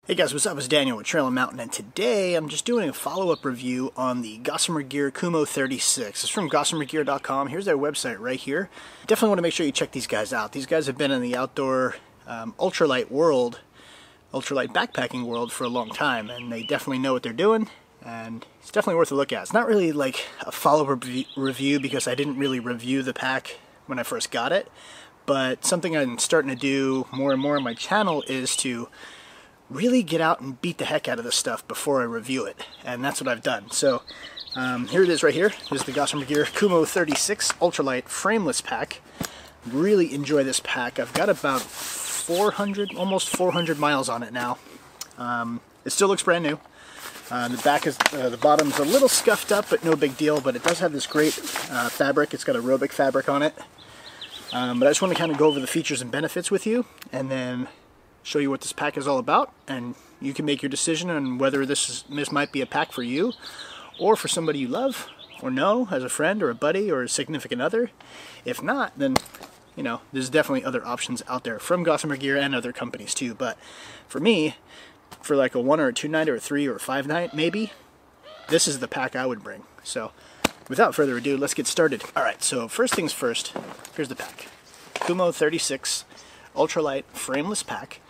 Hey guys, what's up? It's Daniel with Trail and Mountain, and today I'm just doing a follow-up review on the Gossamer Gear Kumo 36. It's from gossamergear.com. Here's their website right here. Definitely want to make sure you check these guys out. These guys have been in the outdoor ultralight world, ultralight backpacking world for a long time, and they definitely know what they're doing, and it's definitely worth a look at. It's not really like a follow-up review because I didn't really review the pack when I first got it, but something I'm starting to do more and more on my channel is to really get out and beat the heck out of this stuff before I review it, and that's what I've done. So here it is right here. This is the Gossamer Gear Kumo 36 Ultralight Frameless Pack. Really enjoy this pack. I've got about 400, almost 400 miles on it now. It still looks brand new. The back is, the bottom's a little scuffed up, but no big deal, but it does have this great fabric. It's got aerobic fabric on it. But I just want to kind of go over the features and benefits with you, and then show you what this pack is all about, and you can make your decision on whether this might be a pack for you or for somebody you love or know as a friend or a buddy or a significant other. If not, then you know there's definitely other options out there from Gossamer Gear and other companies too. But for me, for like a 1 or a 2 night or a 3 or a 5 night maybe, this is the pack I would bring. So without further ado, let's get started. Alright, so first things first, here's the pack. Kumo 36 Ultralight Frameless Pack.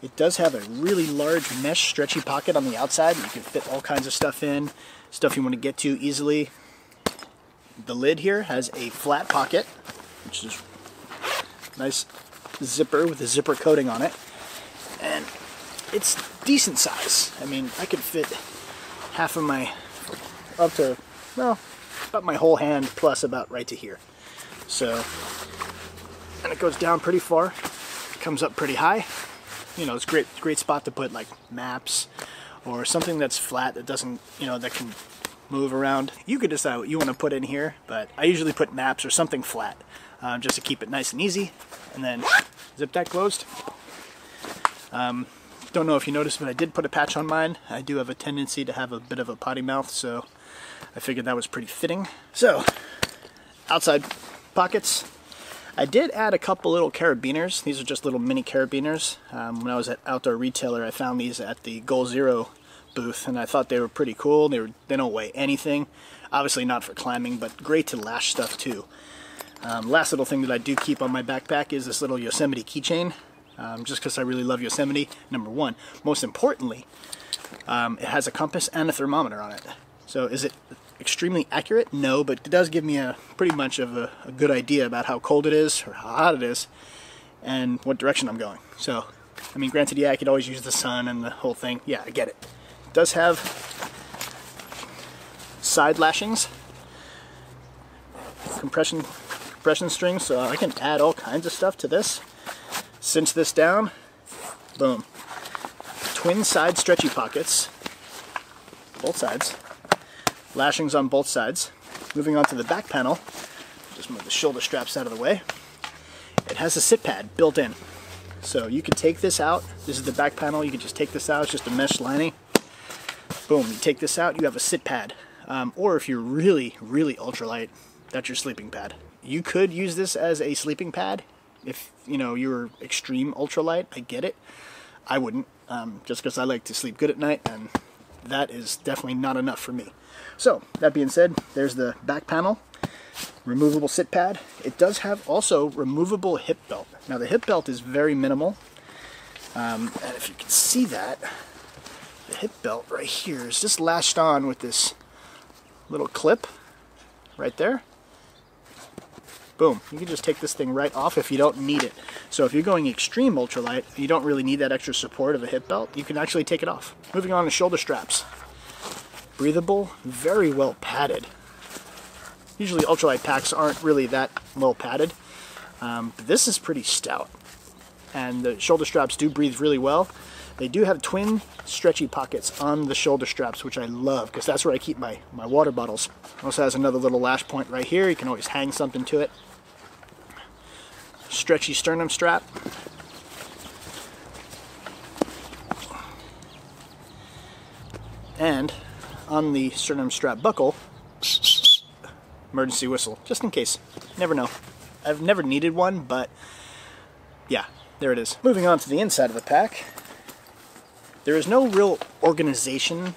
It does have a really large mesh stretchy pocket on the outside. You can fit all kinds of stuff in, stuff you want to get to easily. The lid here has a flat pocket, which is nice zipper with a zipper coating on it. And it's decent size. I mean, I could fit half of my, up to, well, about my whole hand plus about right to here. So, and it goes down pretty far, comes up pretty high. You know, it's a great spot to put like maps or something that's flat that doesn't, you know, that can move around. You could decide what you want to put in here, but I usually put maps or something flat just to keep it nice and easy. And then zip that closed. Don't know if you noticed, but I did put a patch on mine. I do have a tendency to have a bit of a potty mouth, so I figured that was pretty fitting. So, outside pockets. I did add a couple little carabiners. These are just little mini carabiners. When I was at Outdoor Retailer, I found these at the Goal Zero booth, and I thought they were pretty cool. They don't weigh anything. Obviously not for climbing, but great to lash stuff too. Last little thing that I do keep on my backpack is this little Yosemite Keychain, just because I really love Yosemite, number one. Most importantly, it has a compass and a thermometer on it. So is it extremely accurate? No, but it does give me a pretty much of a good idea about how cold it is or how hot it is and what direction I'm going. So, I mean, granted, yeah, I could always use the sun and the whole thing. Yeah, I get it. It does have side lashings, compression strings, so I can add all kinds of stuff to this. Cinch this down, boom. Twin side stretchy pockets, both sides. Lashings on both sides. Moving on to the back panel, just move the shoulder straps out of the way. It has a sit pad built in. So you can take this out. This is the back panel. You can just take this out. It's just a mesh lining. Boom, you take this out, you have a sit pad. Or if you're really, really ultralight, that's your sleeping pad. You could use this as a sleeping pad if, you know, you're extreme ultralight. I get it. I wouldn't, just because I like to sleep good at night, and that is definitely not enough for me. So, that being said, there's the back panel, removable sit pad. It does have also removable hip belt. Now the hip belt is very minimal, and if you can see that, the hip belt right here is just lashed on with this little clip right there. Boom, you can just take this thing right off if you don't need it. So if you're going extreme ultralight, you don't really need that extra support of a hip belt, you can actually take it off. Moving on to shoulder straps. Breathable, very well padded. Usually ultralight packs aren't really that well padded, but this is pretty stout. And the shoulder straps do breathe really well. They do have twin stretchy pockets on the shoulder straps, which I love, because that's where I keep my water bottles. It also has another little lash point right here. You can always hang something to it. Stretchy sternum strap. And on the sternum strap buckle, emergency whistle, just in case. Never know. I've never needed one, but yeah, there it is. Moving on to the inside of the pack. There is no real organization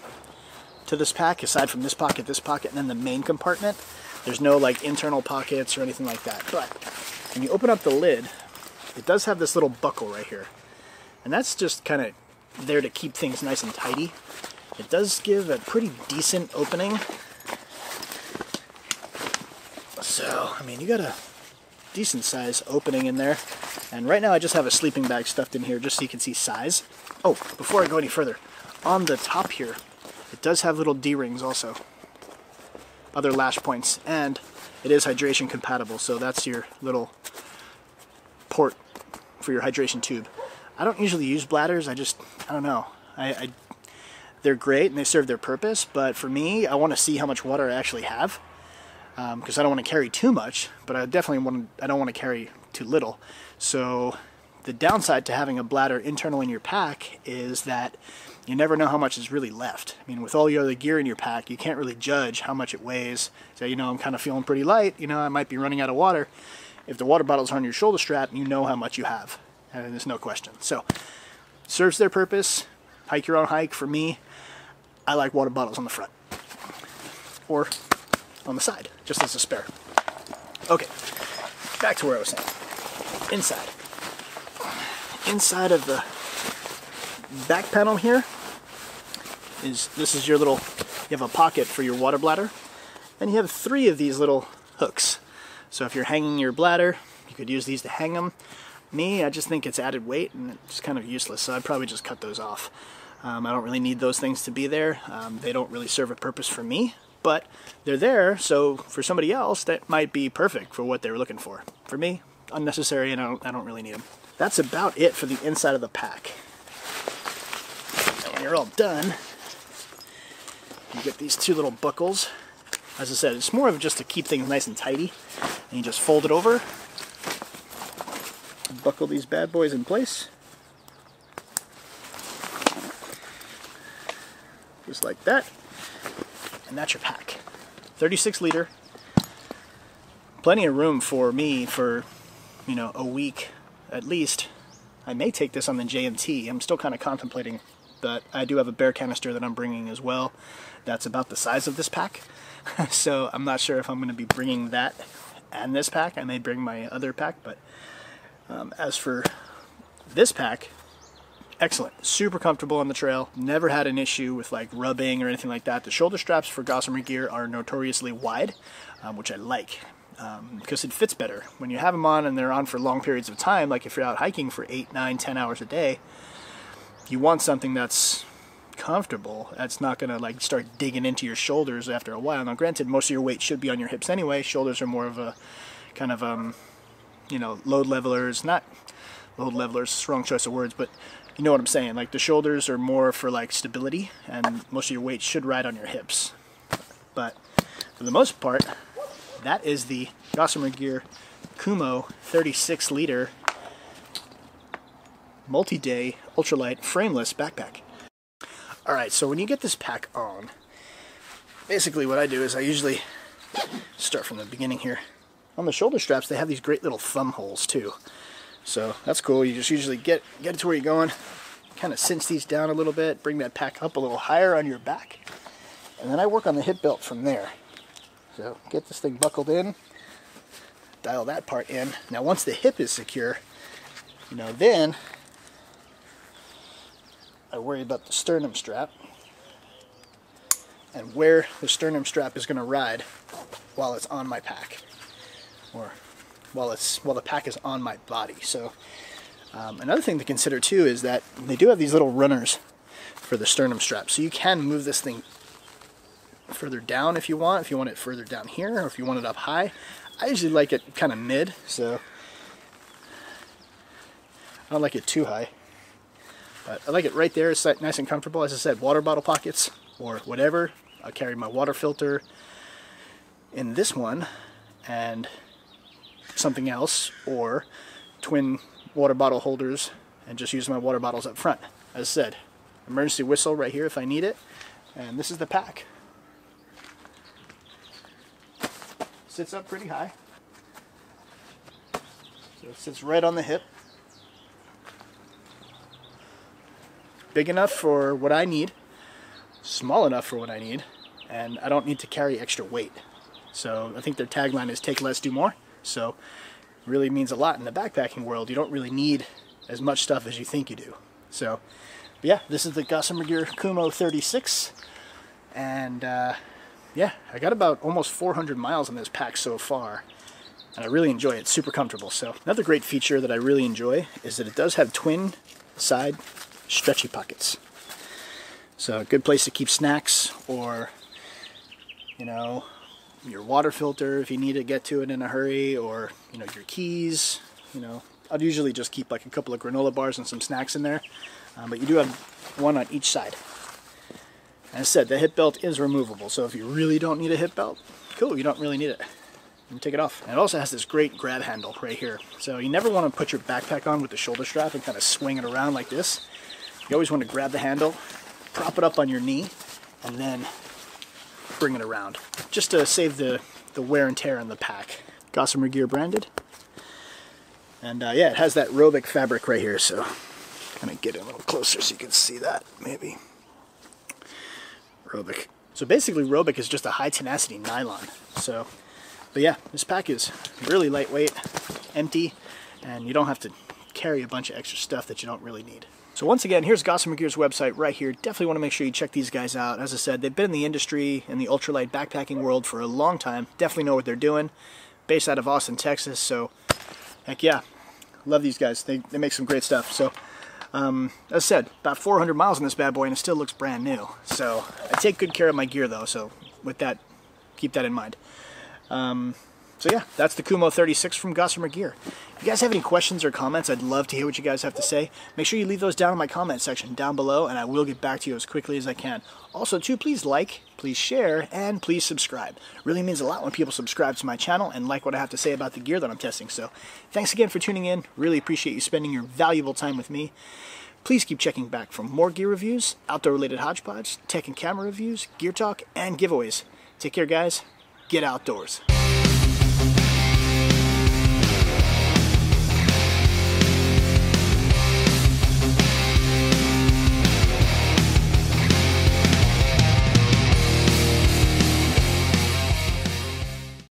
to this pack aside from this pocket, and then the main compartment. There's no like internal pockets or anything like that. But when you open up the lid, it does have this little buckle right here. And that's just kind of there to keep things nice and tidy. It does give a pretty decent opening. So, I mean, you got a decent size opening in there. And right now I just have a sleeping bag stuffed in here just so you can see size. Oh, before I go any further, on the top here, it does have little D-rings also. Other lash points, and it is hydration compatible, so that's your little port for your hydration tube. I don't usually use bladders, I don't know. They're great and they serve their purpose, but for me, I want to see how much water I actually have. Because I don't want to carry too much, but I don't want to carry too little. So the downside to having a bladder internal in your pack is that you never know how much is really left. I mean, with all your other gear in your pack, you can't really judge how much it weighs. So, you know, I'm kind of feeling pretty light, you know, I might be running out of water. If the water bottle's on your shoulder strap, you know how much you have, and there's no question. So, serves their purpose. Hike your own hike. For me, I like water bottles on the front. Or on the side, just as a spare. Okay, back to where I was saying. Inside of the back panel here this is your little, you have a pocket for your water bladder, and you have 3 of these little hooks. So if you're hanging your bladder, you could use these to hang them. Me, I just think it's added weight and it's kind of useless, so I'd probably just cut those off. I don't really need those things to be there. They don't really serve a purpose for me, but they're there, so for somebody else that might be perfect for what they were looking for. For me, unnecessary, and I don't really need them. That's about it for the inside of the pack. And when you're all done, you get these 2 little buckles. As I said, it's more of just to keep things nice and tidy. And you just fold it over, buckle these bad boys in place. Just like that. And that's your pack. 36 liter. Plenty of room for me for, you know, a week at least. I may take this on the JMT. I'm still kind of contemplating, but I do have a bear canister that I'm bringing as well. That's about the size of this pack. So I'm not sure if I'm going to be bringing that and this pack. I may bring my other pack, but as for this pack, excellent. Super comfortable on the trail. Never had an issue with like rubbing or anything like that. The shoulder straps for Gossamer gear are notoriously wide, which I like. Because it fits better. When you have them on and they're on for long periods of time, like if you're out hiking for 8, 9, 10 hours a day, you want something that's comfortable, that's not going to like start digging into your shoulders after a while. Now granted, most of your weight should be on your hips anyway. Shoulders are more of a kind of, you know, load levelers. Not load levelers, wrong choice of words, but you know what I'm saying. Like the shoulders are more for like stability, and most of your weight should ride on your hips. But for the most part, that is the Gossamer Gear Kumo 36 liter multi-day ultralight frameless backpack. Alright, so when you get this pack on, basically what I do is I usually start from the beginning here. On the shoulder straps, they have these great little thumb holes too. So that's cool. You just usually get it to where you're going, kind of cinch these down a little bit, bring that pack up a little higher on your back, and then I work on the hip belt from there. So get this thing buckled in, dial that part in. Now once the hip is secure, you know, then I worry about the sternum strap and where the sternum strap is going to ride while it's on my pack, or while the pack is on my body. So another thing to consider too is that they do have these little runners for the sternum strap, so you can move this thing further down if you want it further down here, or if you want it up high. I usually like it kind of mid, so I don't like it too high, but I like it right there. It's nice and comfortable. As I said, water bottle pockets or whatever. I'll carry my water filter in this one and something else, or twin water bottle holders and just use my water bottles up front. As I said, emergency whistle right here if I need it, and this is the pack. Sits up pretty high, so it sits right on the hip. big enough for what I need, small enough for what I need, and I don't need to carry extra weight. So I think their tagline is take less, do more. So it really means a lot in the backpacking world. You don't really need as much stuff as you think you do. So but yeah, this is the Gossamer Gear Kumo 36, and yeah, I got about almost 400 miles on this pack so far, and I really enjoy it. It's super comfortable. So another great feature that I really enjoy is that it does have twin side stretchy pockets. So a good place to keep snacks, or you know, your water filter if you need to get to it in a hurry, or you know, your keys. You know, I'd usually just keep like a couple of granola bars and some snacks in there, but you do have one on each side. As I said, the hip belt is removable, so if you really don't need a hip belt, cool, you don't really need it. You can take it off. And it also has this great grab handle right here. So you never want to put your backpack on with the shoulder strap and kind of swing it around like this. You always want to grab the handle, prop it up on your knee, and then bring it around, just to save the wear and tear on the pack. Gossamer Gear branded. And yeah, it has that Robic fabric right here, so I'm going to get it a little closer so you can see that, maybe. Robic. So basically Robic is just a high tenacity nylon. So, but yeah, this pack is really lightweight, empty, and you don't have to carry a bunch of extra stuff that you don't really need. So once again, here's Gossamer Gear's website right here. Definitely want to make sure you check these guys out. As I said, they've been in the industry, in the ultralight backpacking world for a long time. Definitely know what they're doing. Based out of Austin, Texas, so heck yeah. Love these guys. They make some great stuff. So as I said, about 400 miles on this bad boy, and it still looks brand new. So I take good care of my gear though, so with that, keep that in mind. So yeah, that's the Kumo 36 from Gossamer Gear. If you guys have any questions or comments, I'd love to hear what you guys have to say. Make sure you leave those down in my comment section down below, and I will get back to you as quickly as I can. Also, too, please like, please share, and please subscribe. It really means a lot when people subscribe to my channel and like what I have to say about the gear that I'm testing. So thanks again for tuning in. Really appreciate you spending your valuable time with me. Please keep checking back for more gear reviews, outdoor-related hodgepodge, tech and camera reviews, gear talk, and giveaways. Take care, guys. Get outdoors.